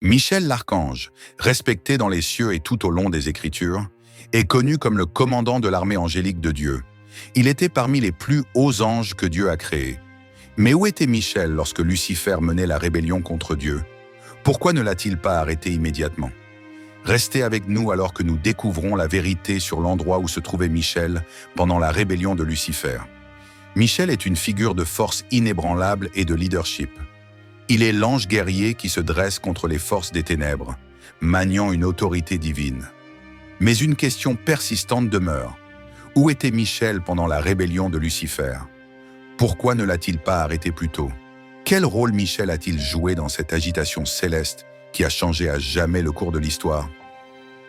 Michel l'archange, respecté dans les cieux et tout au long des Écritures, est connu comme le commandant de l'armée angélique de Dieu. Il était parmi les plus hauts anges que Dieu a créés. Mais où était Michel lorsque Lucifer menait la rébellion contre Dieu? Pourquoi ne l'a-t-il pas arrêté immédiatement? Restez avec nous alors que nous découvrons la vérité sur l'endroit où se trouvait Michel pendant la rébellion de Lucifer. Michel est une figure de force inébranlable et de leadership. Il est l'ange guerrier qui se dresse contre les forces des ténèbres, maniant une autorité divine. Mais une question persistante demeure. Où était Michel pendant la rébellion de Lucifer? Pourquoi ne l'a-t-il pas arrêté plus tôt? Quel rôle Michel a-t-il joué dans cette agitation céleste qui a changé à jamais le cours de l'histoire?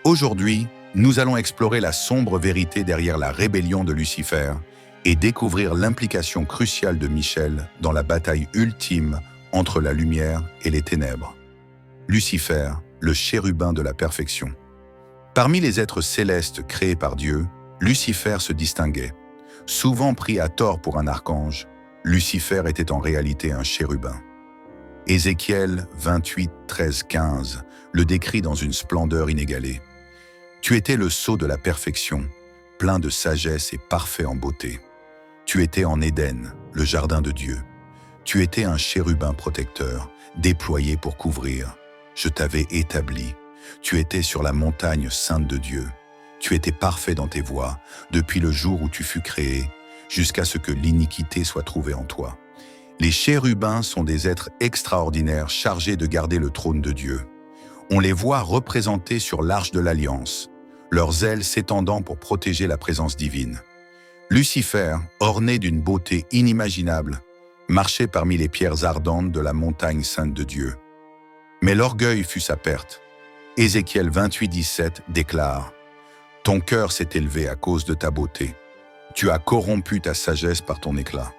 Aujourd'hui, nous allons explorer la sombre vérité derrière la rébellion de Lucifer et découvrir l'implication cruciale de Michel dans la bataille ultime entre la lumière et les ténèbres. Lucifer, le chérubin de la perfection. Parmi les êtres célestes créés par Dieu, Lucifer se distinguait. Souvent pris à tort pour un archange, Lucifer était en réalité un chérubin. Ézéchiel 28, 13, 15 le décrit dans une splendeur inégalée. Tu étais le sceau de la perfection, plein de sagesse et parfait en beauté. Tu étais en Éden, le jardin de Dieu. Tu étais un chérubin protecteur, déployé pour couvrir. Je t'avais établi. Tu étais sur la montagne sainte de Dieu. Tu étais parfait dans tes voies, depuis le jour où tu fus créé, jusqu'à ce que l'iniquité soit trouvée en toi. Les chérubins sont des êtres extraordinaires chargés de garder le trône de Dieu. On les voit représentés sur l'arche de l'Alliance, leurs ailes s'étendant pour protéger la présence divine. Lucifer, orné d'une beauté inimaginable, marchait parmi les pierres ardentes de la montagne sainte de Dieu. Mais l'orgueil fut sa perte. Ézéchiel 28, 17 déclare « Ton cœur s'est élevé à cause de ta beauté. Tu as corrompu ta sagesse par ton éclat.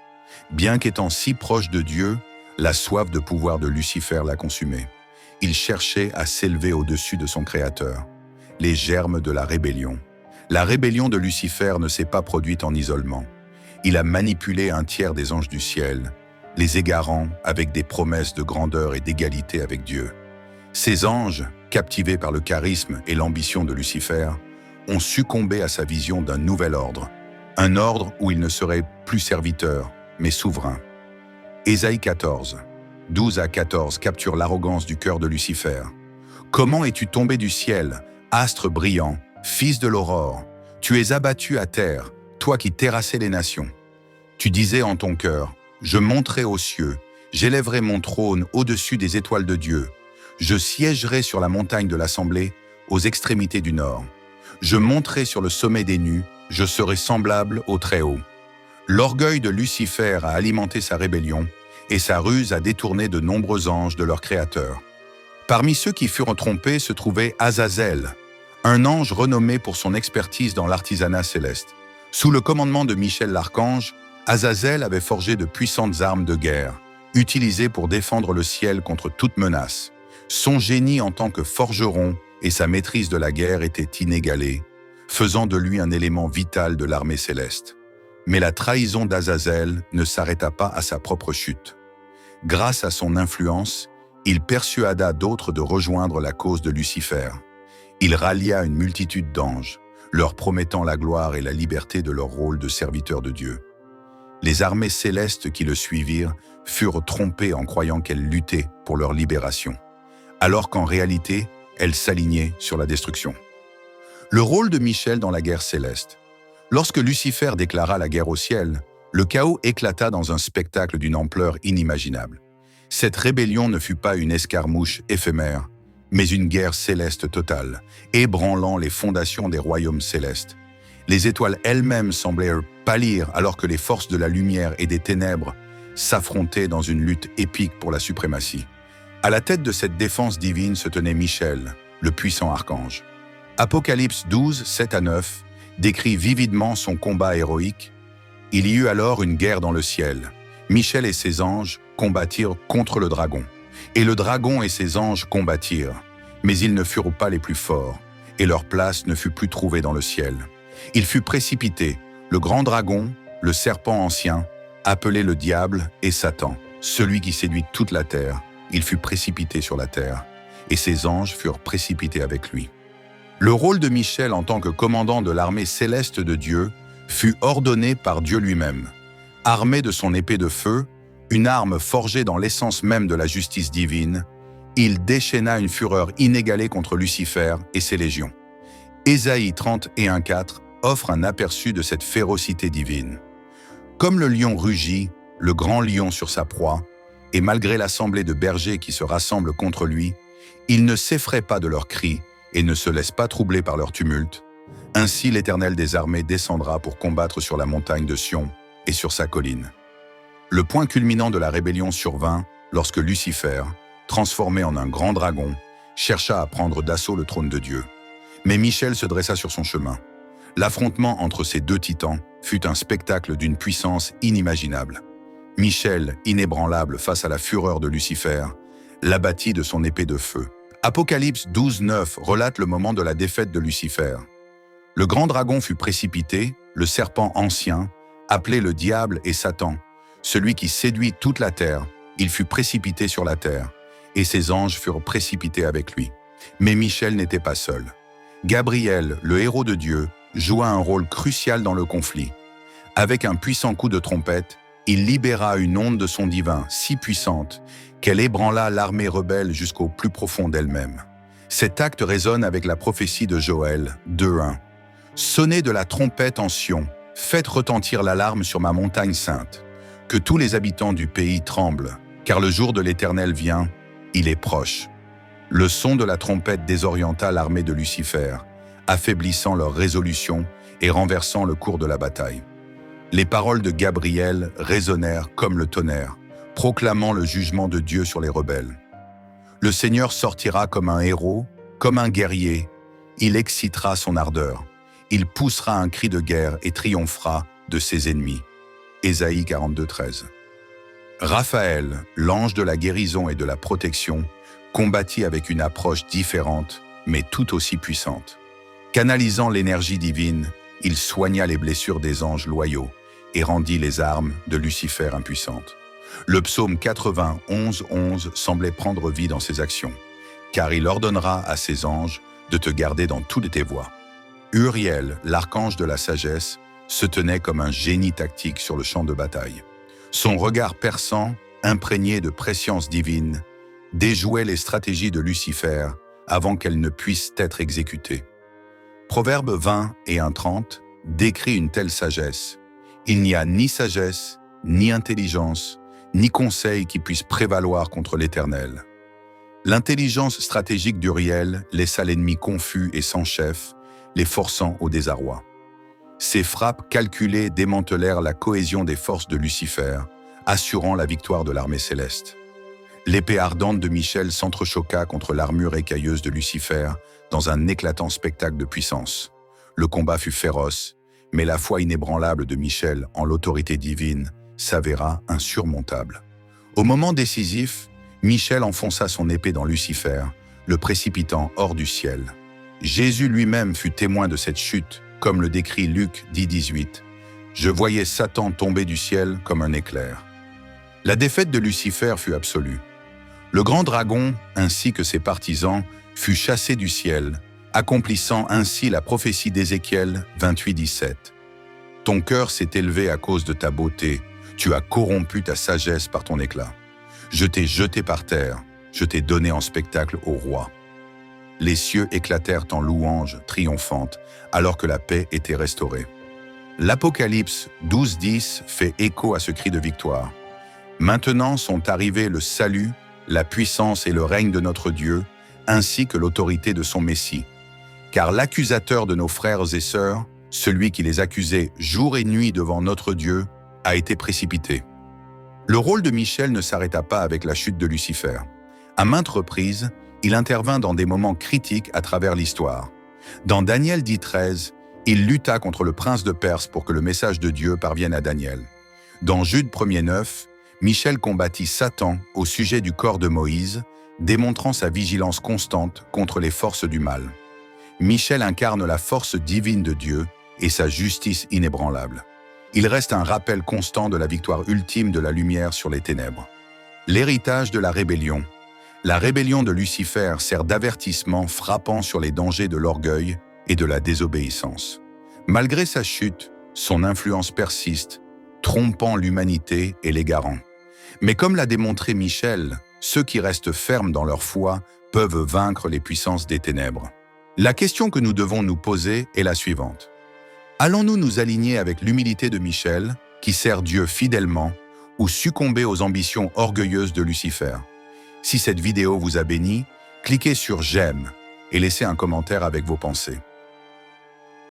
Bien qu'étant si proche de Dieu, la soif de pouvoir de Lucifer l'a consumé. Il cherchait à s'élever au-dessus de son Créateur. Les germes de la rébellion. La rébellion de Lucifer ne s'est pas produite en isolement. Il a manipulé un tiers des anges du ciel, les égarant avec des promesses de grandeur et d'égalité avec Dieu. Ces anges, captivés par le charisme et l'ambition de Lucifer, ont succombé à sa vision d'un nouvel ordre, un ordre où ils ne seraient plus serviteurs, mais souverains. Ésaïe 14, 12 à 14 capture l'arrogance du cœur de Lucifer. Comment es-tu tombé du ciel, astre brillant, fils de l'aurore? Tu es abattu à terre, toi qui terrassais les nations. Tu disais en ton cœur, je monterai aux cieux, j'élèverai mon trône au-dessus des étoiles de Dieu. Je siégerai sur la montagne de l'assemblée, aux extrémités du nord. Je monterai sur le sommet des nues, je serai semblable au Très-Haut. L'orgueil de Lucifer a alimenté sa rébellion, et sa ruse a détourné de nombreux anges de leur Créateur. Parmi ceux qui furent trompés se trouvait Azazel, un ange renommé pour son expertise dans l'artisanat céleste. Sous le commandement de Michel l'archange, Azazel avait forgé de puissantes armes de guerre, utilisées pour défendre le ciel contre toute menace. Son génie en tant que forgeron et sa maîtrise de la guerre étaient inégalées, faisant de lui un élément vital de l'armée céleste. Mais la trahison d'Azazel ne s'arrêta pas à sa propre chute. Grâce à son influence, il persuada d'autres de rejoindre la cause de Lucifer. Il rallia une multitude d'anges, leur promettant la gloire et la liberté de leur rôle de serviteurs de Dieu. Les armées célestes qui le suivirent furent trompées en croyant qu'elles luttaient pour leur libération, alors qu'en réalité, elles s'alignaient sur la destruction. Le rôle de Michel dans la guerre céleste. Lorsque Lucifer déclara la guerre au ciel, le chaos éclata dans un spectacle d'une ampleur inimaginable. Cette rébellion ne fut pas une escarmouche éphémère, mais une guerre céleste totale, ébranlant les fondations des royaumes célestes. Les étoiles elles-mêmes semblaient pâlir alors que les forces de la lumière et des ténèbres s'affrontaient dans une lutte épique pour la suprématie. À la tête de cette défense divine se tenait Michel, le puissant archange. Apocalypse 12, 7 à 9 décrit vividement son combat héroïque. Il y eut alors une guerre dans le ciel. Michel et ses anges combattirent contre le dragon. Et le dragon et ses anges combattirent. Mais ils ne furent pas les plus forts, et leur place ne fut plus trouvée dans le ciel. Il fut précipité, le grand dragon, le serpent ancien, appelé le diable et Satan, celui qui séduit toute la terre. Il fut précipité sur la terre. et ses anges furent précipités avec lui. Le rôle de Michel en tant que commandant de l'armée céleste de Dieu fut ordonné par Dieu lui-même. Armé de son épée de feu, une arme forgée dans l'essence même de la justice divine, il déchaîna une fureur inégalée contre Lucifer et ses légions. Ésaïe 31:4 offre un aperçu de cette férocité divine. Comme le lion rugit, le grand lion sur sa proie, et malgré l'assemblée de bergers qui se rassemblent contre lui, il ne s'effraie pas de leurs cris et ne se laisse pas troubler par leur tumulte. Ainsi l'Éternel des armées descendra pour combattre sur la montagne de Sion et sur sa colline. Le point culminant de la rébellion survint lorsque Lucifer, transformé en un grand dragon, chercha à prendre d'assaut le trône de Dieu. Mais Michel se dressa sur son chemin. L'affrontement entre ces deux titans fut un spectacle d'une puissance inimaginable. Michel, inébranlable face à la fureur de Lucifer, l'abattit de son épée de feu. Apocalypse 12:9 relate le moment de la défaite de Lucifer. Le grand dragon fut précipité, le serpent ancien, appelé le diable et Satan, celui qui séduit toute la terre, il fut précipité sur la terre, et ses anges furent précipités avec lui. Mais Michel n'était pas seul. Gabriel, le héros de Dieu, joua un rôle crucial dans le conflit. Avec un puissant coup de trompette, il libéra une onde de son divin si puissante qu'elle ébranla l'armée rebelle jusqu'au plus profond d'elle-même. Cet acte résonne avec la prophétie de Joël 2:1. « Sonnez de la trompette en Sion, faites retentir l'alarme sur ma montagne sainte. Que tous les habitants du pays tremblent, car le jour de l'Éternel vient, il est proche. » Le son de la trompette désorienta l'armée de Lucifer, affaiblissant leur résolution et renversant le cours de la bataille. Les paroles de Gabriel résonnèrent comme le tonnerre, proclamant le jugement de Dieu sur les rebelles. Le Seigneur sortira comme un héros, comme un guerrier. Il excitera son ardeur. Il poussera un cri de guerre et triomphera de ses ennemis. Ésaïe 42:13. Raphaël, l'ange de la guérison et de la protection, combattit avec une approche différente, mais tout aussi puissante. Canalisant l'énergie divine, il soigna les blessures des anges loyaux et rendit les armes de Lucifer impuissantes. Le psaume 91:11 semblait prendre vie dans ses actions, car il ordonnera à ses anges de te garder dans toutes tes voies. Uriel, l'archange de la sagesse, se tenait comme un génie tactique sur le champ de bataille. Son regard perçant, imprégné de prescience divine, déjouait les stratégies de Lucifer avant qu'elles ne puissent être exécutées. Proverbe 20:30 décrit une telle sagesse. Il n'y a ni sagesse, ni intelligence, ni conseil qui puisse prévaloir contre l'Éternel. L'intelligence stratégique d'Uriel laissa l'ennemi confus et sans chef, les forçant au désarroi. Ses frappes calculées démantelèrent la cohésion des forces de Lucifer, assurant la victoire de l'armée céleste. L'épée ardente de Michel s'entrechoqua contre l'armure écailleuse de Lucifer dans un éclatant spectacle de puissance. Le combat fut féroce, mais la foi inébranlable de Michel en l'autorité divine s'avéra insurmontable. Au moment décisif, Michel enfonça son épée dans Lucifer, le précipitant hors du ciel. Jésus lui-même fut témoin de cette chute, comme le décrit Luc 10:18. « Je voyais Satan tomber du ciel comme un éclair. » La défaite de Lucifer fut absolue. Le grand dragon, ainsi que ses partisans, fut chassé du ciel, accomplissant ainsi la prophétie d'Ézéchiel 28:17. « Ton cœur s'est élevé à cause de ta beauté, tu as corrompu ta sagesse par ton éclat. Je t'ai jeté par terre, je t'ai donné en spectacle au roi. » Les cieux éclatèrent en louanges triomphantes, alors que la paix était restaurée. L'Apocalypse 12:10 fait écho à ce cri de victoire. Maintenant sont arrivés le salut, la puissance et le règne de notre Dieu, ainsi que l'autorité de son Messie. Car l'accusateur de nos frères et sœurs, celui qui les accusait jour et nuit devant notre Dieu, a été précipité. Le rôle de Michel ne s'arrêta pas avec la chute de Lucifer. À maintes reprises, il intervint dans des moments critiques à travers l'histoire. Dans Daniel 10:13, il lutta contre le prince de Perse pour que le message de Dieu parvienne à Daniel. Dans Jude 1:9, Michel combattit Satan au sujet du corps de Moïse, démontrant sa vigilance constante contre les forces du mal. Michel incarne la force divine de Dieu et sa justice inébranlable. Il reste un rappel constant de la victoire ultime de la lumière sur les ténèbres. L'héritage de la rébellion. La rébellion de Lucifer sert d'avertissement frappant sur les dangers de l'orgueil et de la désobéissance. Malgré sa chute, son influence persiste, trompant l'humanité et l'égarant. Mais comme l'a démontré Michel, ceux qui restent fermes dans leur foi peuvent vaincre les puissances des ténèbres. La question que nous devons nous poser est la suivante. Allons-nous nous aligner avec l'humilité de Michel, qui sert Dieu fidèlement, ou succomber aux ambitions orgueilleuses de Lucifer? Si cette vidéo vous a béni, cliquez sur « J'aime » et laissez un commentaire avec vos pensées.